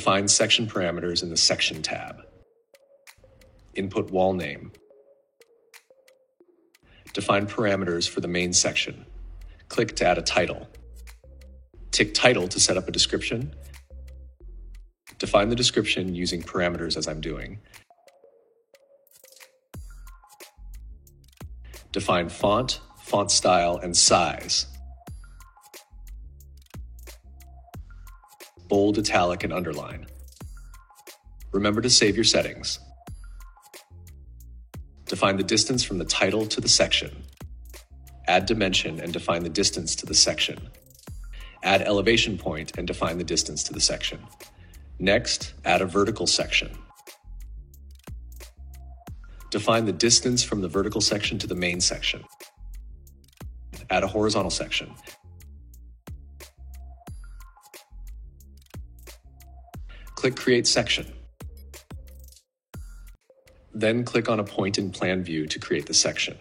Define section parameters in the Section tab. Input wall name. Define parameters for the main section. Click to add a title. Tick Title to set up a description. Define the description using parameters as I'm doing. Define font, font style, and size. Bold, italic, and underline. Remember to save your settings. Define the distance from the title to the section. Add dimension and define the distance to the section. Add elevation point and define the distance to the section. Next, add a vertical section. Define the distance from the vertical section to the main section. Add a horizontal section. Click Create Section. Then click on a point in Plan View to create the section.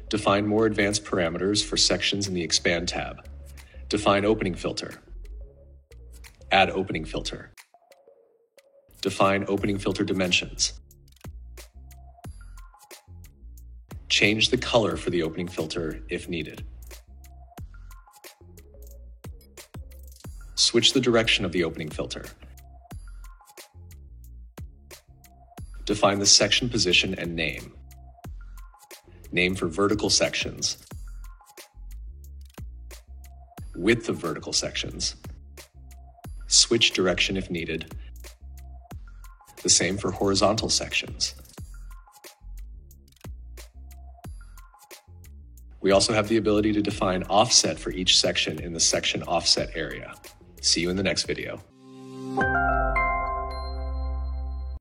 Define more advanced parameters for sections in the Expand tab. Define opening filter. Add opening filter. Define opening filter dimensions. Change the color for the opening filter if needed. Switch the direction of the opening filter. Define the section position and name. Name for vertical sections. Width of vertical sections. Switch direction if needed. The same for horizontal sections. We also have the ability to define offset for each section in the section offset area. See you in the next video.